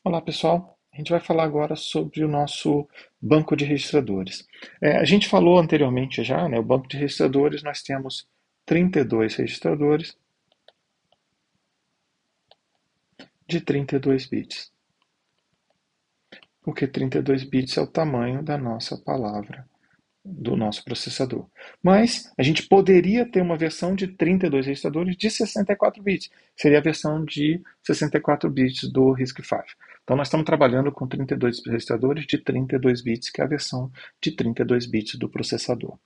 Olá, pessoal. A gente vai falar agora sobre o nosso banco de registradores. A gente falou anteriormente já, né? O banco de registradores, nós temos 32 registradores de 32 bits, porque 32 bits é o tamanho da nossa palavra, do nosso processador. Mas a gente poderia ter uma versão de 32 registradores de 64 bits, que seria a versão de 64 bits do RISC-V. Então nós estamos trabalhando com 32 registradores de 32 bits, que é a versão de 32 bits do processador.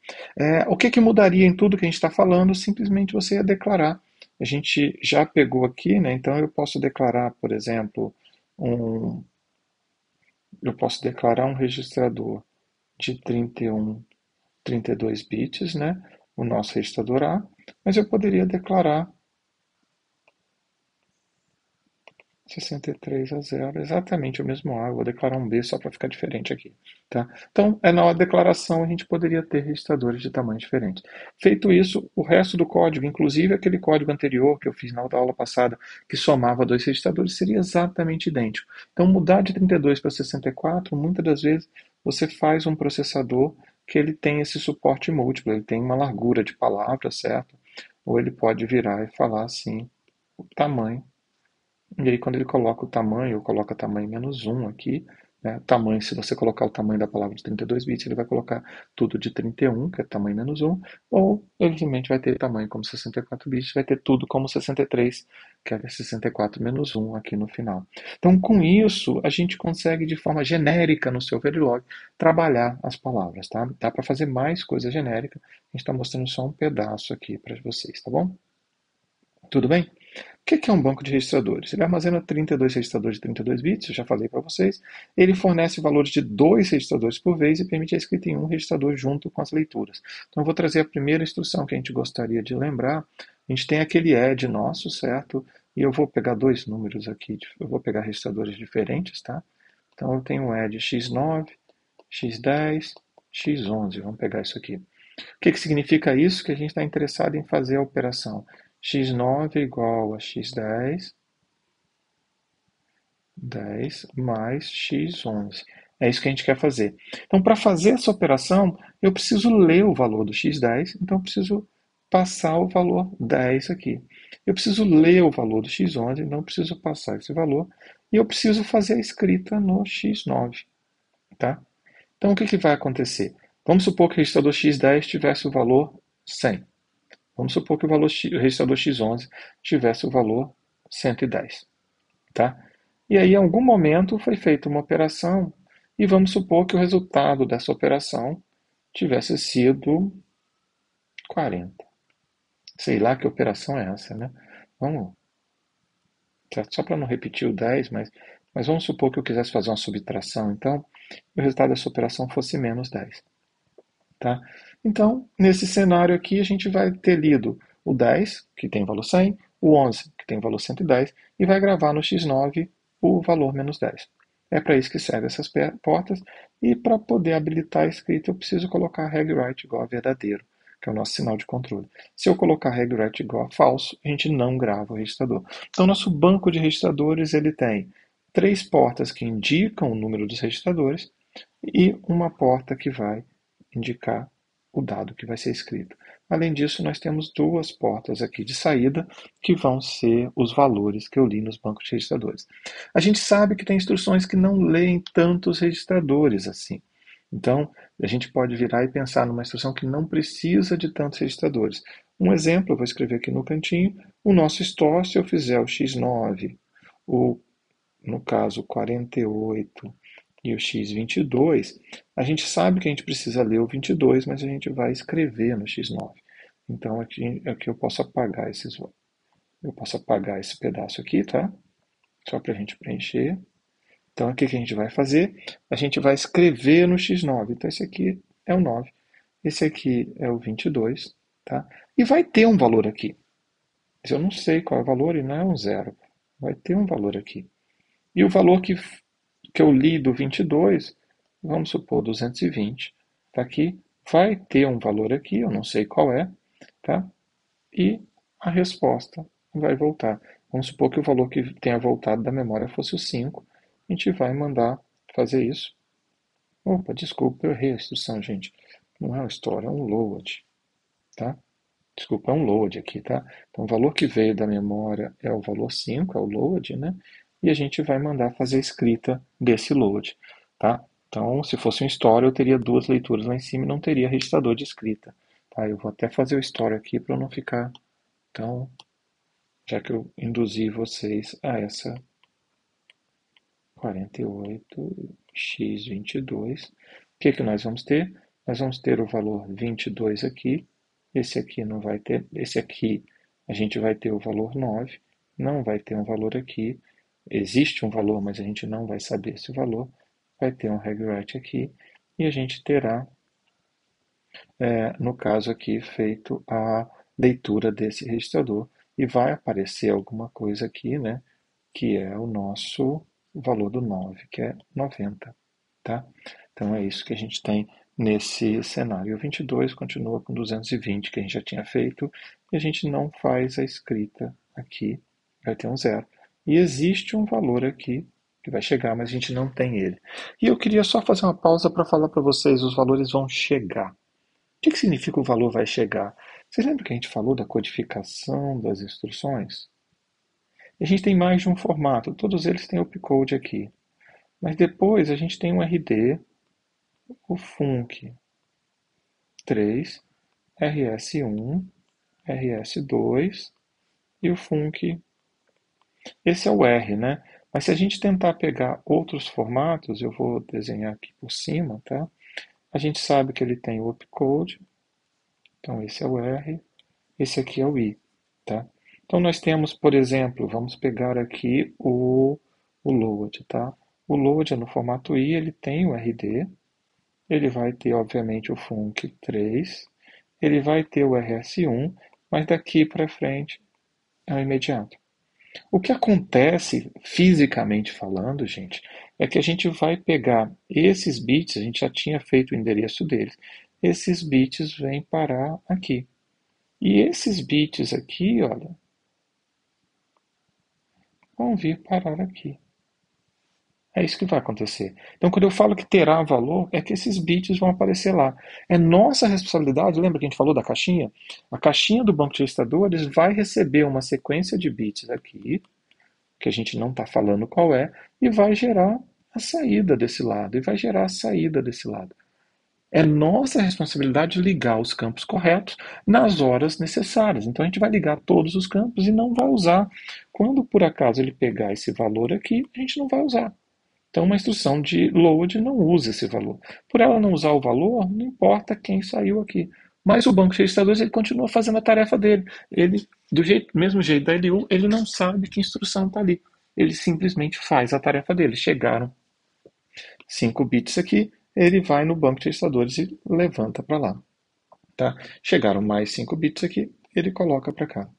O que mudaria em tudo que a gente está falando? Simplesmente você ia declarar. A gente já pegou aqui, né? Então eu posso declarar, por exemplo, um, eu posso declarar um registrador de 32 bits, né? O nosso registrador A, mas eu poderia declarar 63 a 0, exatamente o mesmo A. Eu vou declarar um B só para ficar diferente aqui. Tá? Então, na declaração a gente poderia ter registradores de tamanho diferente. Feito isso, o resto do código, inclusive aquele código anterior que eu fiz na aula passada, que somava dois registradores, seria exatamente idêntico. Então, mudar de 32 para 64, muitas das vezes você faz um processador que ele tem esse suporte múltiplo, ele tem uma largura de palavras, certo? Ou ele pode virar e falar assim, o tamanho. E aí, quando ele coloca o tamanho, ou coloca tamanho menos um aqui, né? Tamanho, se você colocar o tamanho da palavra de 32 bits, ele vai colocar tudo de 31, que é tamanho menos um, ou ele simplesmente vai ter tamanho como 64 bits, vai ter tudo como 63, que é 64 menos um aqui no final. Então, com isso, a gente consegue, de forma genérica no seu Verilog, trabalhar as palavras, tá? Dá para fazer mais coisa genérica, a gente está mostrando só um pedaço aqui para vocês, tá bom? Tudo bem? O que é um banco de registradores? Ele armazena 32 registradores de 32 bits, eu já falei para vocês. Ele fornece valores de dois registradores por vez e permite a escrita em um registrador junto com as leituras. Então, eu vou trazer a primeira instrução que a gente gostaria de lembrar. A gente tem aquele add nosso, certo? E eu vou pegar dois números aqui, eu vou pegar registradores diferentes, tá? Então, eu tenho o add x9, x10, x11. Vamos pegar isso aqui. O que significa isso? Que a gente está interessado em fazer a operação x9 igual a x10, 10 mais x11. É isso que a gente quer fazer. Então, para fazer essa operação, eu preciso ler o valor do x10, então eu preciso passar o valor 10 aqui. Eu preciso ler o valor do x11, então eu preciso passar esse valor, e eu preciso fazer a escrita no x9. Tá? Então, o que vai acontecer? Vamos supor que o registrador x10 tivesse o valor 100. Vamos supor que o registrador x11 tivesse o valor 110. Tá? E aí, em algum momento, foi feita uma operação e vamos supor que o resultado dessa operação tivesse sido 40. Sei lá que operação é essa, né? Vamos, só para não repetir o 10, mas vamos supor que eu quisesse fazer uma subtração, então, e o resultado dessa operação fosse menos 10. Tá? Então, nesse cenário aqui, a gente vai ter lido o 10, que tem valor 100, o 11, que tem valor 110, e vai gravar no x9 o valor menos 10. É para isso que servem essas portas, e para poder habilitar a escrita, eu preciso colocar read_write igual a verdadeiro, que é o nosso sinal de controle. Se eu colocar read_write igual a falso, a gente não grava o registrador. Então, nosso banco de registradores ele tem três portas que indicam o número dos registradores e uma porta que vai indicar o dado que vai ser escrito. Além disso, nós temos duas portas aqui de saída, que vão ser os valores que eu li nos bancos de registradores. A gente sabe que tem instruções que não leem tantos registradores assim. Então, a gente pode virar e pensar numa instrução que não precisa de tantos registradores. Um exemplo, eu vou escrever aqui no cantinho, o nosso store, se eu fizer o x9, o, no caso 48, e o x22, a gente sabe que a gente precisa ler o 22, mas a gente vai escrever no x9. Então aqui eu posso apagar esse pedaço aqui, tá? Só para a gente preencher. Então aqui que a gente vai fazer? A gente vai escrever no x9. Então esse aqui é o 9, esse aqui é o 22, tá? E vai ter um valor aqui. Eu não sei qual é o valor e não é um zero. Vai ter um valor aqui. E o valor que eu li do 22, vamos supor 220, tá aqui, vai ter um valor aqui, eu não sei qual é, tá? E a resposta vai voltar. Vamos supor que o valor que tenha voltado da memória fosse o 5, a gente vai mandar fazer isso. Opa, desculpa, eu errei a instrução, gente. Não é uma história, é um load, tá? Desculpa, é um load aqui, tá? Então, o valor que veio da memória é o valor 5, é o load, né? E a gente vai mandar fazer a escrita desse load, tá? Então, se fosse um story, eu teria duas leituras lá em cima e não teria registrador de escrita, tá? Eu vou até fazer o story aqui para não ficar tão... Já que eu induzi vocês a essa 48x22. O que que nós vamos ter? Nós vamos ter o valor 22 aqui. Esse aqui não vai ter. Esse aqui a gente vai ter o valor 9. Não vai ter um valor aqui. Existe um valor, mas a gente não vai saber esse valor. Vai ter um regwrite aqui. E a gente terá, no caso aqui, feito a leitura desse registrador. E vai aparecer alguma coisa aqui, né? Que é o nosso valor do 9, que é 90, tá? Então é isso que a gente tem nesse cenário. O 22 continua com 220, que a gente já tinha feito, e a gente não faz a escrita aqui, vai ter um zero. E existe um valor aqui que vai chegar, mas a gente não tem ele. E eu queria só fazer uma pausa para falar para vocês, os valores vão chegar. O que significa o valor vai chegar? Você lembra que a gente falou da codificação das instruções? A gente tem mais de um formato, todos eles têm opcode aqui. Mas depois a gente tem o RD, o func3, rs1, rs2 e o func. Esse é o R, né? Mas se a gente tentar pegar outros formatos, eu vou desenhar aqui por cima, tá? A gente sabe que ele tem o opcode, então esse é o R, esse aqui é o I, tá? Então nós temos, por exemplo, vamos pegar aqui o load, tá? O load é no formato I, ele tem o RD, ele vai ter, obviamente, o func3, ele vai ter o rs1, mas daqui para frente é o imediato. O que acontece, fisicamente falando, gente, é que a gente vai pegar esses bits, a gente já tinha feito o endereço deles, esses bits vêm parar aqui. E esses bits aqui, olha, vão vir parar aqui. É isso que vai acontecer. Então, quando eu falo que terá valor, é que esses bits vão aparecer lá. É nossa responsabilidade, lembra que a gente falou da caixinha? A caixinha do banco de registradores vai receber uma sequência de bits aqui, que a gente não está falando qual é, e vai gerar a saída desse lado, e vai gerar a saída desse lado. É nossa responsabilidade ligar os campos corretos nas horas necessárias. Então a gente vai ligar todos os campos e não vai usar. Quando por acaso ele pegar esse valor aqui, a gente não vai usar. Então, uma instrução de load não usa esse valor. Por ela não usar o valor, não importa quem saiu aqui. Mas o banco de registradores ele continua fazendo a tarefa dele. Ele, mesmo jeito da LU, ele não sabe que instrução está ali. Ele simplesmente faz a tarefa dele. Chegaram 5 bits aqui, ele vai no banco de registradores e levanta para lá. Tá? Chegaram mais 5 bits aqui, ele coloca para cá.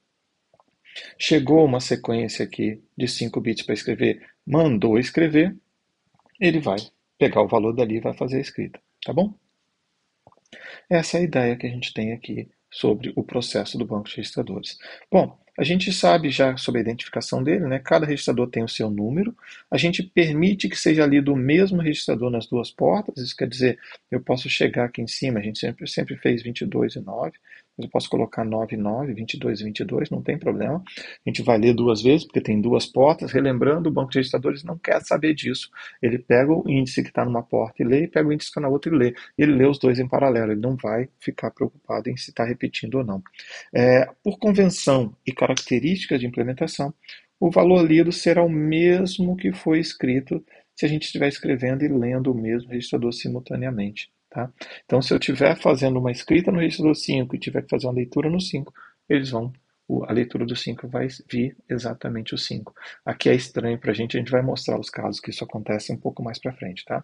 Chegou uma sequência aqui de 5 bits para escrever, mandou escrever, ele vai pegar o valor dali e vai fazer a escrita, tá bom? Essa é a ideia que a gente tem aqui sobre o processo do banco de registradores. Bom, a gente sabe já sobre a identificação dele, né? Cada registrador tem o seu número. A gente permite que seja lido o mesmo registrador nas duas portas. Isso quer dizer, eu posso chegar aqui em cima, a gente sempre fez 22 e 9, mas eu posso colocar 9 e 9, 22 e 22, não tem problema. A gente vai ler duas vezes, porque tem duas portas. Relembrando, o banco de registradores não quer saber disso. Ele pega o índice que está numa porta e lê, e pega o índice que está na outra e lê. E ele lê os dois em paralelo, ele não vai ficar preocupado em se está repetindo ou não. Por convenção e características de implementação, o valor lido será o mesmo que foi escrito se a gente estiver escrevendo e lendo o mesmo registrador simultaneamente. Tá? Então, se eu estiver fazendo uma escrita no registrador 5 e tiver que fazer uma leitura no 5, a leitura do 5 vai vir exatamente o 5. Aqui é estranho para a gente vai mostrar os casos que isso acontece um pouco mais para frente. Tá?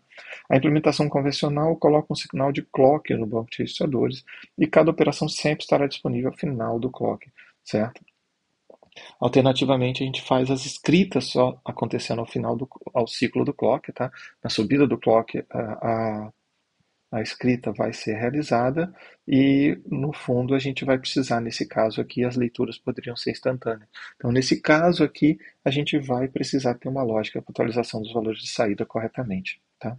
A implementação convencional coloca um sinal de clock no banco de registradores e cada operação sempre estará disponível ao final do clock, certo? Alternativamente, a gente faz as escritas só acontecendo ao ciclo do clock, tá? Na subida do clock, a escrita vai ser realizada e, no fundo, a gente vai precisar, nesse caso aqui, as leituras poderiam ser instantâneas. Então, nesse caso aqui, a gente vai precisar ter uma lógica para atualização dos valores de saída corretamente, tá?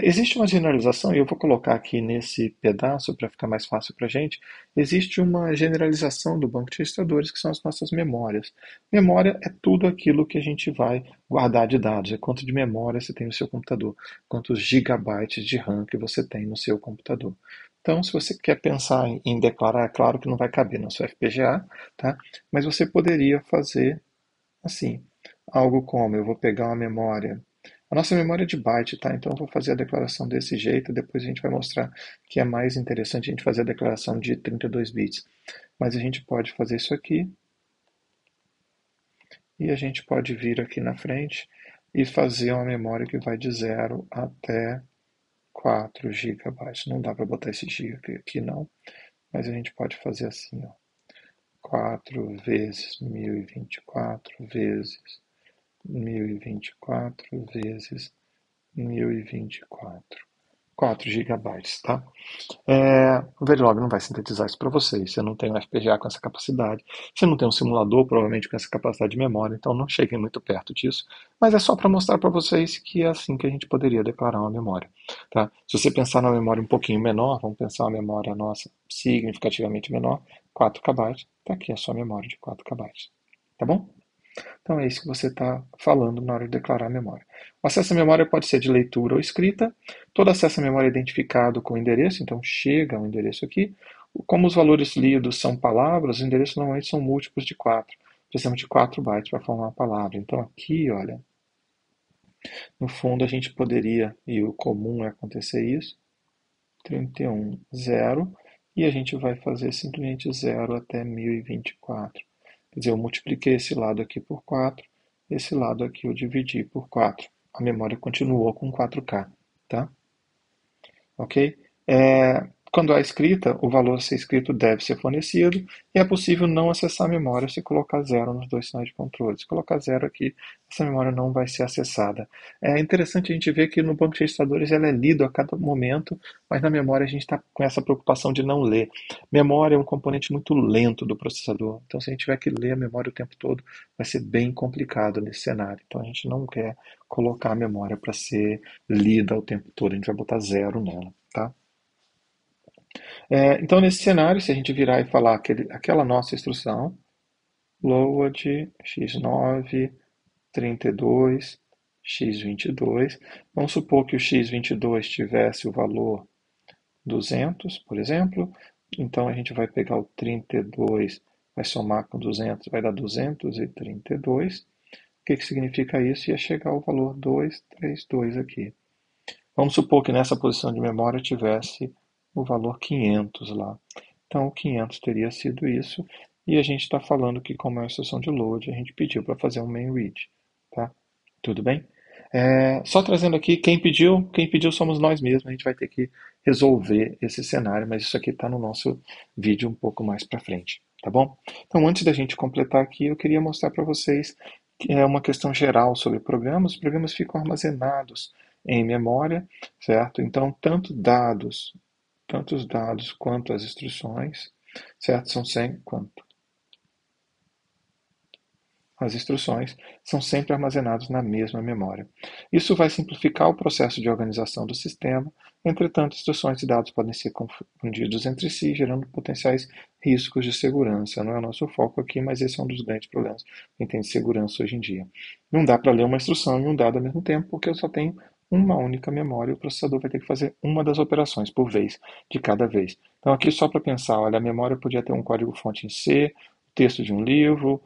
Existe uma generalização, e eu vou colocar aqui nesse pedaço para ficar mais fácil para a gente. Existe uma generalização do banco de registradores, que são as nossas memórias. Memória é tudo aquilo que a gente vai guardar de dados, é quanto de memória você tem no seu computador, quantos gigabytes de RAM que você tem no seu computador. Então, se você quer pensar em declarar, é claro que não vai caber no seu FPGA, tá? Mas você poderia fazer assim, algo como, eu vou pegar uma memória. A nossa memória é de byte, tá? Então eu vou fazer a declaração desse jeito, depois a gente vai mostrar que é mais interessante a gente fazer a declaração de 32 bits. Mas a gente pode fazer isso aqui, e a gente pode vir aqui na frente e fazer uma memória que vai de 0 até 4 gigabytes. Não dá para botar esse giga aqui não, mas a gente pode fazer assim, ó. 4 vezes 1024 vezes 1024 vezes 1024. 4 gigabytes, tá? O Verilog não vai sintetizar isso para vocês. Você não tem um FPGA com essa capacidade. Você não tem um simulador, provavelmente, com essa capacidade de memória. Então, não cheguem muito perto disso. Mas é só para mostrar para vocês que é assim que a gente poderia declarar uma memória. Tá? Se você pensar numa memória um pouquinho menor, vamos pensar uma memória nossa significativamente menor, 4 KB. Está aqui a sua memória de 4 KB. Tá bom? Então é isso que você está falando na hora de declarar a memória. O acesso à memória pode ser de leitura ou escrita. Todo acesso à memória é identificado com o endereço, então chega um endereço aqui. Como os valores lidos são palavras, os endereços normalmente são múltiplos de 4. Precisamos de 4 bytes para formar uma palavra. Então aqui, olha, no fundo a gente poderia, e o comum é acontecer isso, 31, 0, e a gente vai fazer simplesmente 0 até 1024. Quer dizer, eu multipliquei esse lado aqui por 4, esse lado aqui eu dividi por 4. A memória continuou com 4K, tá? Ok? Quando há escrita, o valor a ser escrito deve ser fornecido e é possível não acessar a memória se colocar zero nos dois sinais de controle. Se colocar zero aqui, essa memória não vai ser acessada. É interessante a gente ver que no banco de registradores ela é lido a cada momento, mas na memória a gente está com essa preocupação de não ler. Memória é um componente muito lento do processador, então se a gente tiver que ler a memória o tempo todo, vai ser bem complicado nesse cenário. Então a gente não quer colocar a memória para ser lida o tempo todo, a gente vai botar zero nela, tá? Então, nesse cenário, se a gente virar e falar aquela nossa instrução, load x9, 32, x22, vamos supor que o x22 tivesse o valor 200, por exemplo, então a gente vai pegar o 32, vai somar com 200, vai dar 232. O que significa isso? Ia chegar ao valor 232 aqui. Vamos supor que nessa posição de memória tivesse o valor 500 lá. Então, o 500 teria sido isso, e a gente está falando que, como é uma instrução de load, a gente pediu para fazer um main read. Tá? Tudo bem? Só trazendo aqui, quem pediu somos nós mesmos, a gente vai ter que resolver esse cenário, mas isso aqui está no nosso vídeo um pouco mais para frente, tá bom? Então, antes da gente completar aqui, eu queria mostrar para vocês que é uma questão geral sobre programas. Os programas ficam armazenados em memória, certo? Então, tanto os dados quanto as instruções, certo? As instruções são sempre armazenadas na mesma memória. Isso vai simplificar o processo de organização do sistema. Entretanto, instruções e dados podem ser confundidos entre si, gerando potenciais riscos de segurança. Não é o nosso foco aqui, mas esse é um dos grandes problemas que tem de segurança hoje em dia. Não dá para ler uma instrução e um dado ao mesmo tempo, porque eu só tenho uma única memória e o processador vai ter que fazer uma das operações por vez, de cada vez. Então, aqui só para pensar, olha, a memória podia ter um código-fonte em C, texto de um livro,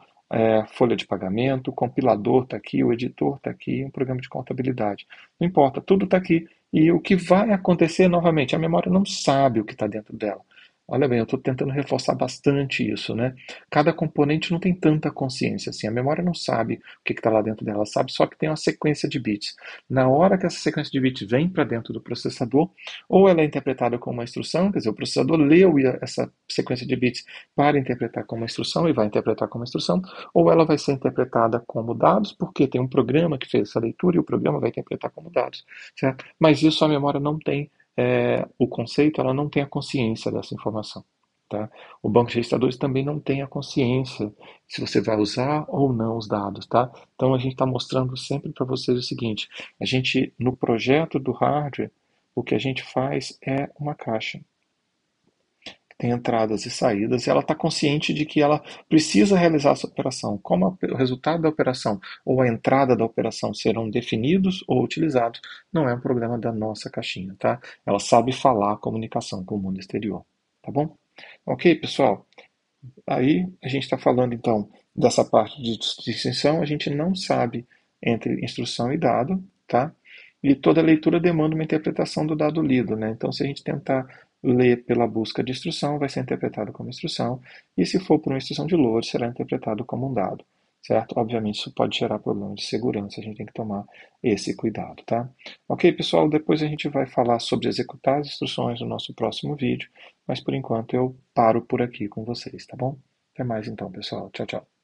folha de pagamento, o compilador está aqui, o editor está aqui, um programa de contabilidade. Não importa, tudo está aqui. E o que vai acontecer novamente, a memória não sabe o que está dentro dela. Olha bem, eu estou tentando reforçar bastante isso, né? Cada componente não tem tanta consciência assim. A memória não sabe o que está lá dentro dela, sabe só que tem uma sequência de bits. Na hora que essa sequência de bits vem para dentro do processador, ou ela é interpretada como uma instrução, quer dizer, o processador leu essa sequência de bits para interpretar como uma instrução e vai interpretar como instrução, ou ela vai ser interpretada como dados, porque tem um programa que fez essa leitura e o programa vai interpretar como dados, certo? Mas isso a memória não tem o conceito, ela não tem a consciência dessa informação. Tá? O banco de registradores também não tem a consciência se você vai usar ou não os dados. Tá? Então a gente está mostrando sempre para vocês o seguinte: a gente, no projeto do hardware, o que a gente faz é uma caixa. Tem entradas e saídas, e ela está consciente de que ela precisa realizar essa operação. Como o resultado da operação ou a entrada da operação serão definidos ou utilizados, não é um problema da nossa caixinha, tá? Ela sabe falar a comunicação com o mundo exterior, tá bom? Ok, pessoal? Aí a gente está falando então dessa parte de distinção, a gente não sabe entre instrução e dado, tá? E toda leitura demanda uma interpretação do dado lido, né? Então, se a gente tentar ler pela busca de instrução, vai ser interpretado como instrução, e se for por uma instrução de load, será interpretado como um dado, certo? Obviamente, isso pode gerar problemas de segurança, a gente tem que tomar esse cuidado, tá? Ok, pessoal, depois a gente vai falar sobre executar as instruções no nosso próximo vídeo, mas por enquanto eu paro por aqui com vocês, tá bom? Até mais então, pessoal. Tchau, tchau.